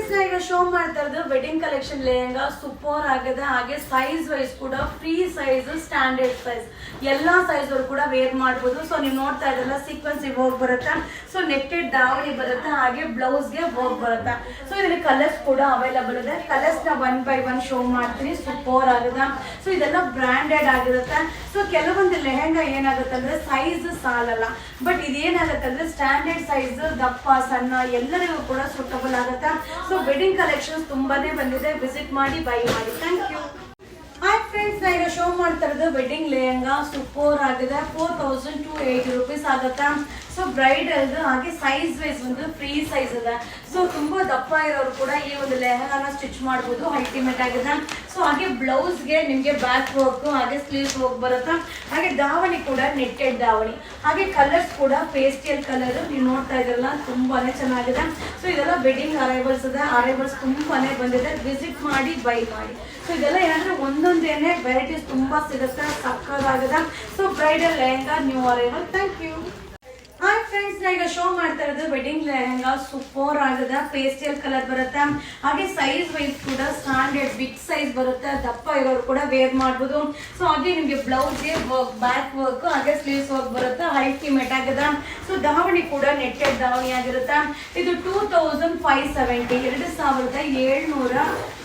Friends ನಾ ಈಗ show ಮಾಡ್ತಾ ಇರೋದು ವೆಡ್ಡಿಂಗ್ ಕಲೆಕ್ಷನ್ ಲೆಹಂಗಾ ಸೂಪರ್ ಆಗಿದೆ. ಹಾಗೆ ಸೈಜ್ ವೈಸ್ ಕೂಡ ಫ್ರೀ ಸೈಜ್, ಸ್ಟ್ಯಾಂಡರ್ಡ್ ಸೈಜ್ ಎಲ್ಲಾ ಸೈಜ್ ಅವರು ಕೂಡ ವೇರ್ ಮಾಡಬಹುದು. ಸೊ ನೀವು ನೋಡ್ತಾ ಇದ್ರಲ್ಲ ಸೀಕ್ವೆನ್ಸ್ ವರ್ಕ್ ಬರುತ್ತೆ, ಸೊ ನೆಟ್ಟೆಡ್ ದಾವಣಿ ಬರುತ್ತೆ, ಹಾಗೆ ಬ್ಲೌಸ್ ಗೆ ವರ್ಕ್ ಬರುತ್ತೆ. ಸೊ ಇದರಲ್ಲಿ ಕಲರ್ಸ್ ಕೂಡ ಅವೈಲಬಲ್ ಇದೆ. ಕಲರ್ಸ್ ನ 1 by 1 ಶೋ ಮಾಡ್ತೀನಿ. ಸೂಪರ್ ಆಗಿದೆ. ಸೊ ಇದೆಲ್ಲ ಬ್ರಾಂಡೆಡ್ ಆಗಿರುತ್ತೆ. ಸೊ ಕೆಲವೊಂದು ಲೆಹಂಗಾ ಏನಾಗುತ್ತೆ ಅಂದ್ರೆ ಸೈಜ್ ಸಾಲಲ್ಲ, ಬಟ್ ಇದೇನಾಗುತ್ತೆ ಅಂದ್ರೆ ಸ್ಟ್ಯಾಂಡರ್ಡ್ ಸೈಜ್, ದಪ್ಪ ಸಣ್ಣ ಎಲ್ಲರಿಗೂ ಕೂಡ ಸೂಟಬಲ್ ಆಗುತ್ತೆ. ಸೊ ವೆಡ್ಡಿಂಗ್ ಕಲೆಕ್ಷನ್ಸ್ ತುಂಬಾನೇ ಬಂದಿದೆ, ವಿಸಿಟ್ ಮಾಡಿ, ಬೈ ಮಾಡಿ. Thank you. ಹಾಯ್ ಫ್ರೆಂಡ್ಸ್, ನಾ ಈಗ ಶೋ ಮಾಡ್ತಾ ಇರೋದು ವೆಡ್ಡಿಂಗ್ ಲೆಹಂಗಾ ಸೂಪರ್ ಆಗಿದೆ. 4280 rupees ಆಗುತ್ತೆ. ಸೊ ಬ್ರೈಡಲ್ ಹಾಗೆ ಸೈಜ್ ವೈಸ್ ಒಂದು ಫ್ರೀ ಸೈಜ್ ಇದೆ. ಸೊ ತುಂಬಾ ದಪ್ಪ ಇರೋರು ಕೂಡ ಈ ಒಂದು ಲೆಹಂಗಾನ ಸ್ಟಿಚ್ ಮಾಡಬಹುದು, ಅಲ್ಟಿಮೇಟ್ ಆಗಿದೆ. ಸೊ ಹಾಗೆ ಬ್ಲೌಸ್ಗೆ ನಿಮಗೆ ಬ್ಯಾಕ್ ವರ್ಕ್ ಹಾಗೆ ಸ್ಲೀವ್ಸ್ ವರ್ಕ್ ಬರುತ್ತೆ. ಹಾಗೆ ದಾವಣಿ ಕೂಡ ನೆಟ್ಟೆಡ್ ದಾವಣಿ, ಹಾಗೆ ಕಲರ್ಸ್ ಕೂಡ ಪೇಸ್ಟಿಯಲ್ ಕಲರ್ ನೀವು ನೋಡ್ತಾ ಇದ್ರಲ್ಲ ತುಂಬಾನೇ ಚೆನ್ನಾಗಿದೆ. ಸೊ ಇದೆಲ್ಲ ವೆಡ್ಡಿಂಗ್ ಅರೈವಲ್ಸ್ ಇದೆ. ಅರೈವಲ್ಸ್ ತುಂಬಾನೇ ಬಂದಿದೆ, ವಿಸಿಟ್ ಮಾಡಿ, ಬೈ ಮಾಡಿ. ಸೊ ಇದೆಲ್ಲ ಏನಂದ್ರೆ ಒಂದೊಂದೇನೆ ವೆರೈಟೀಸ್ ತುಂಬಾ ಸಿಗುತ್ತೆ, ಸಕ್ಕತ್ತಾಗಿದೆ. So bridal lehenga new arrival. Thank you. Hi friends, ನಾ ಈಗ ಶೋ ಮಾಡ್ತಾ ಇರೋದು ವೆಡ್ಡಿಂಗ್ ಲೆಹಂಗಾ ಸೂಪರ್ ಆಗಿದೆ. ಪೇಸ್ಟಿಯಲ್ ಕಲರ್ ಬರುತ್ತೆ, ಹಾಗೆ ಸೈಜ್ ವೈಸ್ ಕೂಡ ಸ್ಟ್ಯಾಂಡರ್ಡ್ ಬಿಗ್ ಸೈಜ್ ಬರುತ್ತೆ. ದಪ್ಪ ಇರೋರು ಕೂಡ ವೇರ್ ಮಾಡ್ಬೋದು. ಸೊ ಹಾಗೆ ನಿಮಗೆ ಬ್ಲೌಸ್ಗೆ ವರ್ಕ್, ಬ್ಯಾಕ್ ವರ್ಕ್ ಹಾಗೆ ಸ್ಲೀವ್ಸ್ ವರ್ಕ್ ಬರುತ್ತೆ, ಅಲ್ಟಿಮೇಟ್ ಆಗಿದೆ. ಸೊ ದಾವಣಿ ಕೂಡ ನೆಟ್ಟೆಡ್ ದಾವಣಿ ಆಗಿರುತ್ತೆ. ಇದು 2570,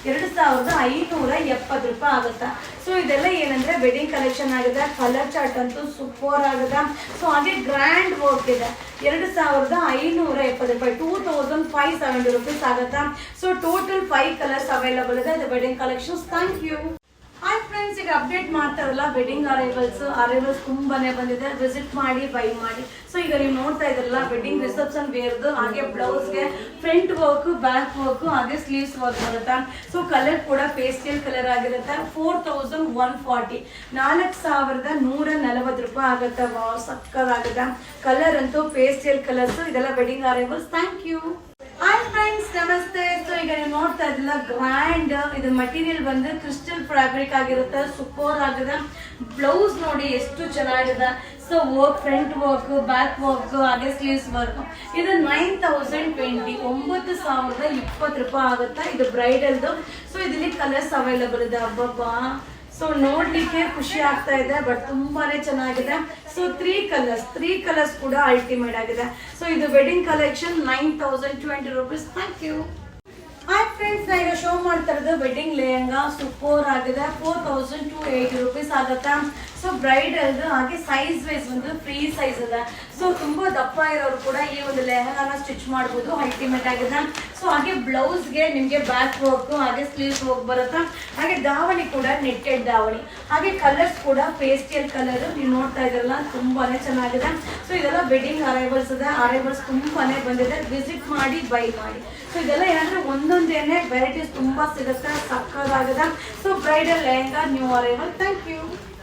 2570 ರೂಪಾಯಿ ಆಗುತ್ತೆ. ಸೊ ಇದೆಲ್ಲ ಏನಂದ್ರೆ ವೆಡ್ಡಿಂಗ್ ಕಲೆಕ್ಷನ್ ಆಗಿದೆ. ಕಲರ್ ಚಾರ್ಟ್ ಅಂತೂ ಸೂಪರ್ ಆಗಿದೆ. ಸೊ ಹಾಗೆ ಗ್ರ್ಯಾಂಡ್ ವರ್ಕ್ ಇದೆ. 2570 ರೂಪಾಯಿ, 2570 rupees ಆಗುತ್ತಾ. ಸೊ ಟೋಟಲ್ 5 ಕಲರ್ಸ್ ಅವೈಲಬಲ್ ಇದೆ wedding collections. Thank you. Hi friends, ಈಗ ಅಪ್ಡೇಟ್ ಮಾಡ್ತಾರಲ್ಲ ವೆಡ್ಡಿಂಗ್ ಅರೈವಲ್ಸ್ ತುಂಬಾನೇ ಬಂದಿದೆ, ವಿಸಿಟ್ ಮಾಡಿ, ಬೈ ಮಾಡಿ. ಸೊ ಈಗ ನೀವು ನೋಡ್ತಾ ಇದ್ರಲ್ಲ ವೆಡ್ಡಿಂಗ್ ರಿಸೆಪ್ಷನ್ ವೇರ್ದು, ಹಾಗೆ ಬ್ಲೌಸ್ಗೆ ಫ್ರಂಟ್ ವರ್ಕ್, ಬ್ಯಾಕ್ ವರ್ಕ್ ಹಾಗೆ ಸ್ಲೀವ್ಸ್ ವರ್ಕ್ ಬರುತ್ತೆ. ಸೊ ಕಲರ್ ಕೂಡ ಪೇಸ್ಟಿಯಲ್ ಕಲರ್ ಆಗಿರುತ್ತೆ. 4140, 4140 ರೂಪಾಯಿ ಆಗುತ್ತೆ. ಸಕ್ಕತ್ತಾಗುತ್ತೆ. ಕಲರ್ ಅಂತೂ ಪೇಸ್ಟಿಯಲ್ ಕಲರ್ಸ್. ಇದೆಲ್ಲ wedding arrivals. Thank you. Hi friends, ನಮಸ್ತೆ. ಸೊ ಈಗ ನೀವು ನೋಡ್ತಾ ಇದ್ದಿಲ್ಲ ಗ್ರ್ಯಾಂಡ್, ಇದು ಮಟೀರಿಯಲ್ ಬಂದು ಕ್ರಿಸ್ಟಲ್ ಫ್ಯಾಬ್ರಿಕ್ ಆಗಿರುತ್ತೆ, ಸೂಪರ್ ಆಗಿದೆ. ಬ್ಲೌಸ್ ನೋಡಿ ಎಷ್ಟು ಚೆನ್ನಾಗಿದೆ. So work, front work, back work ಹಾಗೆ ಸ್ಲೀವ್ಸ್ ವರ್ಕ್. ಇದು 9020, 9020 ರೂಪಾಯಿ ಆಗುತ್ತೆ. ಇದು ಬ್ರೈಡಲ್ದು. ಸೊ ಇದರಲ್ಲಿ ಕಲರ್ಸ್ ಅವೈಲಬಲ್ ಇದೆ. ಹಬ್ಬಬ್ಬಾ, ಸೊ ನೋಡ್ಲಿಕ್ಕೆ ಖುಷಿ ಆಗ್ತಾ ಇದೆ, ಬಟ್ ತುಂಬಾನೇ ಚೆನ್ನಾಗಿದೆ. ಸೊ 3 ಕಲರ್ಸ್ ಕೂಡ ಅಲ್ಟಿಮೇಟ್ ಆಗಿದೆ. ಸೊ ಇದು wedding collection 9020 rupees. Thank you. Hi friends, ನಾ ಈಗ ಶೋ ಮಾಡ್ತಾ ಇರೋದು ವೆಡ್ಡಿಂಗ್ ಲೆಹಂಗಾ ಸೂಪರ್ ಆಗಿದೆ. 4280 rupees ಆಗುತ್ತೆ. ಸೊ ಬ್ರೈಡಲ್ ಹಾಗೆ ಸೈಜ್ ವೈಸ್ ಒಂದು ಫ್ರೀ ಸೈಜ್ ಇದೆ. ಸೊ ತುಂಬಾ ದಪ್ಪ ಇರೋರು ಕೂಡ ಈ ಒಂದು ಲೆಹಂಗಾನ ಸ್ಟಿಚ್ ಮಾಡಬಹುದು, ಅಲ್ಟಿಮೇಟ್ ಆಗಿದೆ. ಸೊ ಹಾಗೆ ಬ್ಲೌಸ್ಗೆ ನಿಮಗೆ ಬ್ಯಾಕ್ ವರ್ಕ್ ಹಾಗೆ ಸ್ಲೀವ್ಸ್ ವರ್ಕ್ ಬರುತ್ತೆ. ಹಾಗೆ ದಾವಣಿ ಕೂಡ ನೆಟ್ಟೆಡ್ ದಾವಣಿ, ಹಾಗೆ ಕಲರ್ಸ್ ಕೂಡ ಪೇಸ್ಟಿಯಲ್ ಕಲರ್ ನೀವು ನೋಡ್ತಾ ಇದ್ರಲ್ಲ ತುಂಬಾನೇ ಚೆನ್ನಾಗಿದೆ. ಸೊ ಇದೆಲ್ಲ ವೆಡ್ಡಿಂಗ್ ಅರೈವಲ್ಸ್ ಇದೆ. ಅರೈವಲ್ಸ್ ತುಂಬಾನೇ ಬಂದಿದೆ, ವಿಸಿಟ್ ಮಾಡಿ, ಬೈ ಮಾಡಿ. ಸೊ ಇದೆಲ್ಲ ಏನಂದ್ರೆ ಒಂದೊಂದೇನೆ ವೆರೈಟೀಸ್ ತುಂಬಾ ಸಿಗುತ್ತೆ, ಸಕ್ಕತ್ತಾಗಿದೆ. So bridal lehenga new arrival. Thank you.